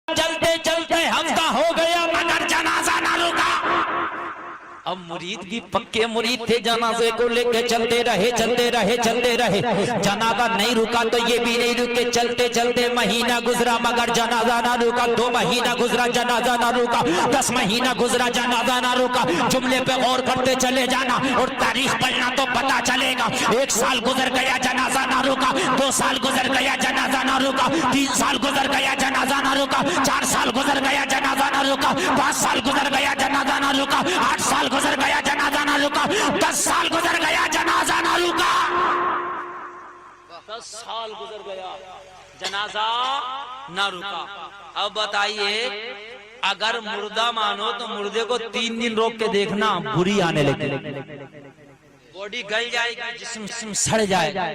چلتے چلتے ہفتہ ہو گیا مگر جنازہ نہ رکا۔ اب مرید بھی پکے مرید تھے، جنازے کو لے کے چلتے رہے جنازہ نہیں رکا تو یہ بھی نہیں رکے، چلتے چلتے مہینہ گزرا مگر جنازہ نہ رکا، 2 مہینہ گزرا جنازہ نہ رکا، 10 مہینہ گزرا جنازہ نہ رکا۔ جملے پہ غور کرتے چلے جانا اور تاریخ پڑھنا تو پتا چلے گا۔ 1 سال گزر گیا جنازہ نہ رکا، 2 سال گزر گیا جنازہ نہ رکا، 3 سال گزر گیا جنازہ نہ رکا، 4 سال گزر گیا جنازہ نہ رکا، 5 سال گزر گیا جنازہ نہ رکا، 8 سال گزر گیا جنازہ نہ رکا، 10 سال گزر گیا جنازہ نہ رکا، 10 سال گزر گیا جنازہ نہ رکا۔ اب بتائیے اگر مردہ مانو تو مردے کو 3 دن روک کے دیکھنا بری آنے لگے، باڈی گل جائے گی، جسم سڑ جائے گا۔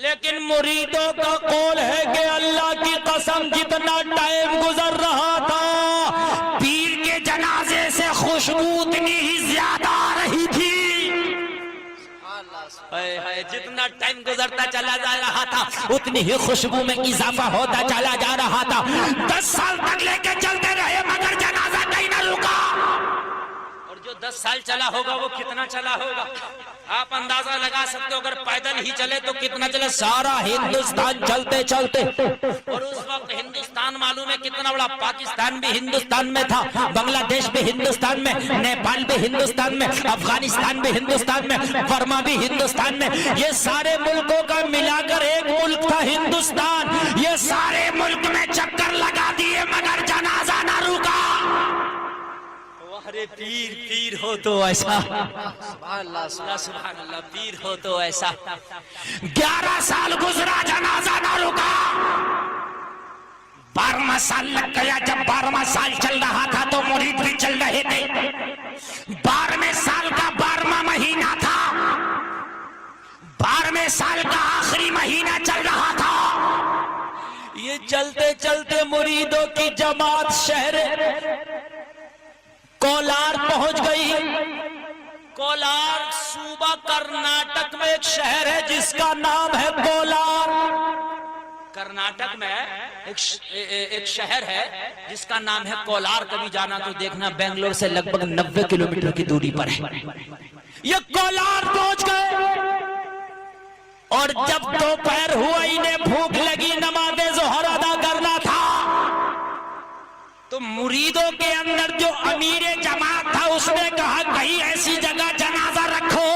لیکن مریدوں کا قول ہے کہ اللہ کی قسم جتنا ٹائم گزر رہا تھا پیر کے جنازے سے خوشبو اتنی ہی زیادہ آ رہی تھی۔ جتنا ٹائم گزرتا چلا جا رہا تھا اتنی ہی خوشبو میں اضافہ ہوتا چلا جا رہا تھا۔ 10 سال تک لے کے چلتے رہے مگر جنازہ کہیں نہ رکا۔ اور جو 10 سال چلا ہوگا وہ کتنا چلا ہوگا آپ اندازہ لگا سکتے ہو، اگر پیدل ہی چلے تو کتنا چلے، سارا ہندوستان چلتے چلتے۔ اور اس وقت ہندوستان معلوم ہے کتنا بڑا، پاکستان بھی ہندوستان میں تھا، بنگلہ دیش بھی ہندوستان میں، نیپال بھی ہندوستان میں، افغانستان بھی ہندوستان میں، برما بھی ہندوستان میں، یہ سارے ملکوں کا ملا کر ایک ملک تھا ہندوستان۔ یہ سارے ملک میں چکر لگا دیے مگر جنازہ نہ رکا۔ ارے پیر ہو تو ایسا، سبحان اللہ پیر ہو تو ایسا۔ 11 سال گزرا جنازہ نہ رکا، 12واں سال لگ گیا۔ جب 12واں سال چل رہا تھا تو مرید بھی چل رہے تھے۔ 12ویں سال کا 12واں مہینہ تھا، 12ویں سال کا آخری مہینہ چل رہا تھا۔ یہ چلتے چلتے مریدوں کی جماعت شہر کولار پہنچ گئی۔ کولار صوبہ کرناٹک میں ایک شہر ہے جس کا نام ہے کولار۔ کرناٹک میں ایک شہر ہے جس کا نام ہے کولار، کبھی جانا تو دیکھنا، بنگلور سے لگ بھگ 90 کلومیٹر کی دوری پر ہے۔ یہ کولار پہنچ گئے اور جب دوپہر ہوا انہیں بھوک لگی، نماز ظہر ادا کرنا تھا، تو مریدوں کے اندر جو امیر جماعت تھا اس نے کہا کہیں ایسی جگہ جنازہ رکھو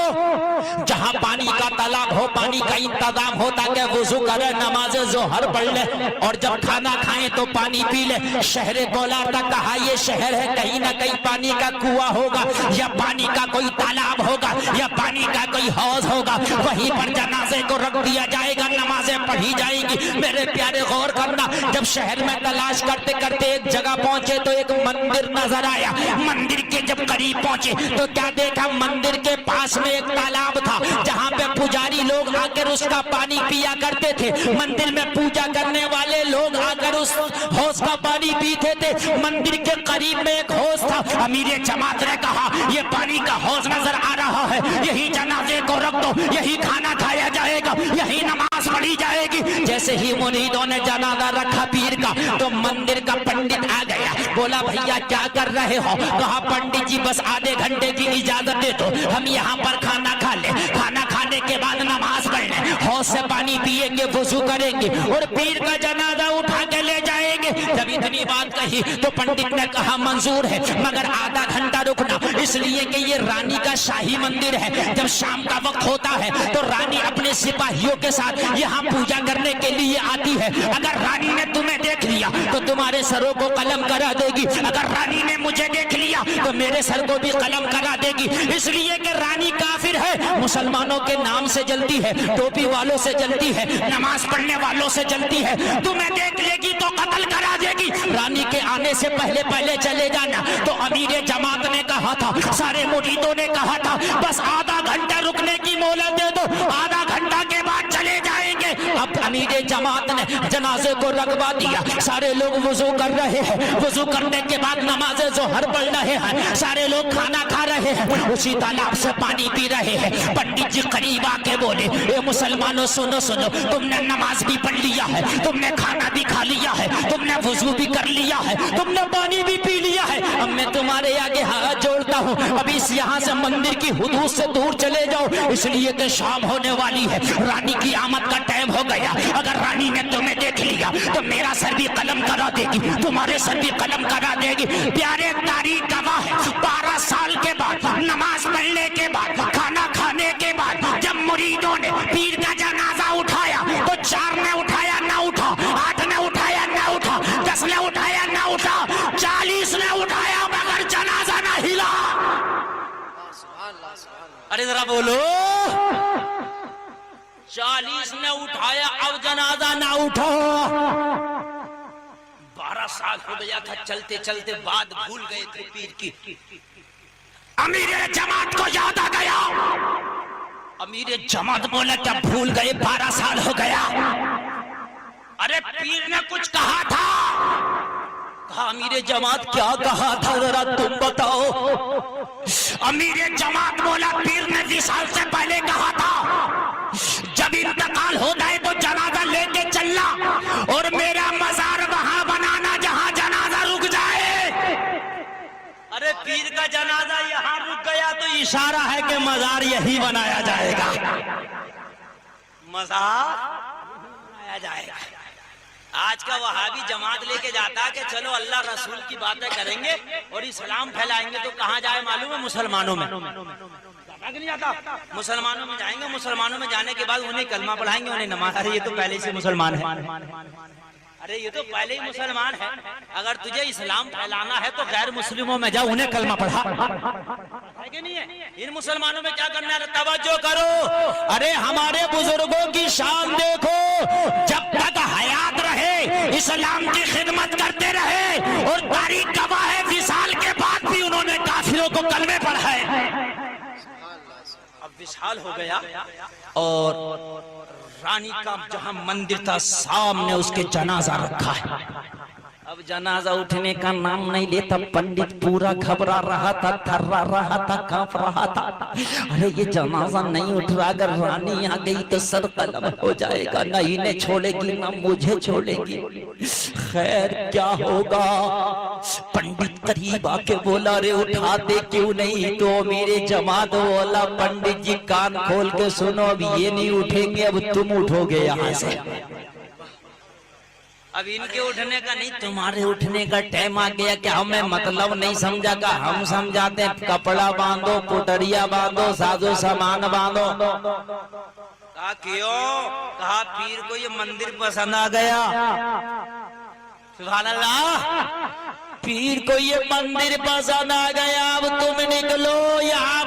جہاں پانی کا تالاب ہو، پانی کا انتظام ہو، تاکہ وضو کرے، نماز ظہر پڑھ لے اور جب کھانا کھائیں تو پانی پی لے۔ شہر کولار کا کہا یہ شہر ہے، کہیں نہ کہیں پانی کا کنواں ہوگا یا پانی کا کوئی تالاب ہوگا یا پانی کا کوئی حوض ہوگا، وہیں پر جنازے کو رکھ دیا جائے گا، نمازیں پڑھی جائیں گی۔ میرے پیارے غور کرنا، جب شہر میں تلاش کرتے کرتے ایک جگہ پہنچے تو ایک مندر نظر آیا۔ مندر کے جب قریب پہنچے تو کیا دیکھا، مندر کے پاس میں ایک تالاب تھا جہاں پہ پجاری لوگ آ کر اس کا پانی پیا کرتے تھے۔ مندر میں پوجا کرنے والے لوگ آ کر اس حوض کا پانی پیتے تھے۔ مندر کے قریب میں ایک حوض تھا۔ امیر جماعت نے کہا یہ پانی کا حوض نظر آ رہا ہے، یہی جنازے کو رکھ دو، یہی کھانا کھایا جائے گا، یہی نماز پڑھی جائے گی۔ جیسے ہی مریدوں نے جنازہ رکھا پیر کا تو مندر کا پنڈت آ گیا، بولا بھیا کیا کر رہے ہو؟ کہا پنڈت جی بس آدھے گھنٹے کی اجازت دے دو، ہم یہاں پر کھانا کھا لیں، کھانا کھانے کے بعد نماز پڑھ لیں، حوض سے پانی پیئیں گے، وضو کریں گے اور پیر کا جنازہ اٹھا کے لے جائیں گے۔ جب اتنی بات کہی تو پنڈت نے کہا منظور ہے مگر آدھا گھنٹہ رکنا، اس لیے کہ یہ رانی کا شاہی مندر ہے، جب شام کا وقت ہوتا ہے تو رانی اپنے سپاہیوں کے ساتھ یہاں پوجا کرنے کے لیے آتی ہے۔ اگر رانی نے تمہیں دیکھ لیا تو تمہارے سروں کو قلم کرا دے گی، اگر رانی نے مجھے دیکھ لیا تو میرے سر کو بھی قلم کرا دے گی، اس لیے کہ رانی کافر ہے، مسلمانوں کے نام سے جلتی ہے، ٹوپی والوں سے جلتی ہے، نماز پڑھنے والوں سے جلتی ہے، تمہیں دیکھ لے گی تو قتل کرا دے گی، رانی کے آنے سے پہلے پہلے چلے جانا۔ تو امیر جماعت نے کہا تھا، سارے مریدوں نے کہا تھا بس آدھا گھنٹہ رکنے کی مہلت دے دو، آدھا گھنٹہ کے بعد چلے جائیں گے۔ اب امیر جماعت نے جنازے کو رکھوا دیا. سارے لوگ وضو کر رہے ہیں, وضو کرنے کے بعد نماز ظہر پڑھ رہے ہیں, سارے لوگ کھانا کھا رہے ہیں, اسی تالاب سے پانی پی رہے ہیں. پنڈت جی قریب آ کے بولے, اے مسلمانوں سنو سنو, تم نے نماز بھی پڑھ لیا ہے, تم نے کھانا بھی کھا لیا ہے, تم نے وضو بھی کر لیا ہے, تم نے پانی بھی پی لیا ہے, اب میں تمہارے آگے ہاتھ جوڑتا ہوں, ابھی اس یہاں سے مندر کی حدود سے دور چلے جاؤ, اس لیے کہ شام ہونے والی ہے, رانی کی آمد کا ٹائم ہو گیا. اگر رانی نے تمہیں دیکھ لیا تو میرا سر بھی قلم کرا دے گی, تمہارے سر بھی قلم کرا دے گی. پیارے تاریخ گواہ ہے, 12 سال کے بعد نماز پڑھنے کے بعد کھانا کھانے کے بعد جب مریدوں نے پیر کا جنازہ اٹھایا تو 4 نے اٹھایا نہ اٹھا, 8 نے اٹھایا نہ اٹھا, 10 نے اٹھایا نہ اٹھا, 40 نے اٹھایا مگر جنازہ نہ ہلا. ارے ذرا بولو, 40 نے اٹھایا اب جنازہ نہ اٹھا. 12 سال ہو گیا تھا, چلتے چلتے بات بھول گئے تھے پیر کی. امیر جماعت کو یاد آ گیا. امیر جماعت بولا کیا بھول گئے, 12 سال ہو گیا. ارے پیر نے کچھ کہا تھا. کہا امیر جماعت کیا کہا تھا ذرا تم بتاؤ. امیر جماعت بولا پیر نے وصال سے پہلے کہا تھا جب انتقال ہو جائے تو جنازہ لے کے چلنا اور میرا مزار وہاں بنانا جہاں جنازہ رک جائے. ارے پیر کا جنازہ یہاں رک گیا تو اشارہ ہے کہ مزار یہی بنایا جائے گا, مزار بنایا جائے گا. آج کا وہابی جماعت لے کے جاتا ہے کہ چلو اللہ رسول کی باتیں کریں گے اور اسلام پھیلائیں گے, تو کہاں جائے معلوم ہے؟ مسلمانوں میں. نہیں جاتا, مسلمانوں میں جائیں گے, مسلمانوں میں جانے کے بعد انہیں کلمہ پڑھائیں گے, انہیں نماز. ارے یہ تو پہلے سے مسلمان ہے, ارے یہ تو پہلے ہی مسلمان ہے. اگر تجھے اسلام پھیلانا ہے تو غیر مسلموں میں جا, انہیں کلمہ پڑھا. ہے کہ نہیں ہے؟ ان مسلمانوں میں کیا کرنا ہے؟ توجہ کرو. ارے ہمارے بزرگوں کی شان دیکھو, جب تک حیات رہے اسلام کی خدمت کرتے رہے, اور تاریخ گواہ ہے وصال کے بعد بھی انہوں نے کافروں کو کلمے پڑھائے. اب وصال ہو گیا اور رانی کا جہاں مندر تھا سامنے اس کے جنازہ رکھا ہے. اب جنازہ اٹھنے کا نام نہیں لیتا. پنڈت پورا گھبرا رہا تھا, تھرا رہا تھا, کانپ رہا تھا. ارے یہ جنازہ نہیں اٹھ رہا, اگر رانی آ گئی تو سر قلم ہو جائے گا, نہ انہیں چھوڑے گی نہ مجھے چھوڑے گی. خیر کیا ہوگا؟ پنڈت قریب آ کے بولا ارے اٹھاتے کیوں نہیں؟ تو میرے جماعت بولا پنڈت جی کان کھول کے سنو, اب یہ نہیں اٹھیں گے, اب تم اٹھو گے یہاں سے. اب ان کے اٹھنے کا نہیں, تمہارے اٹھنے کا ٹائم آ گیا. کہ ہمیں مطلب نہیں سمجھا کہ ہم سمجھاتے ہیں کپڑا باندھو, پٹریا باندھو, سازو سامان باندھو. کہا کیوں؟ کہا پیر کو یہ مندر پسند آ گیا. سبحان اللہ, پیر کو یہ مندر پسند آ گیا. اب تم نکلو, یہاں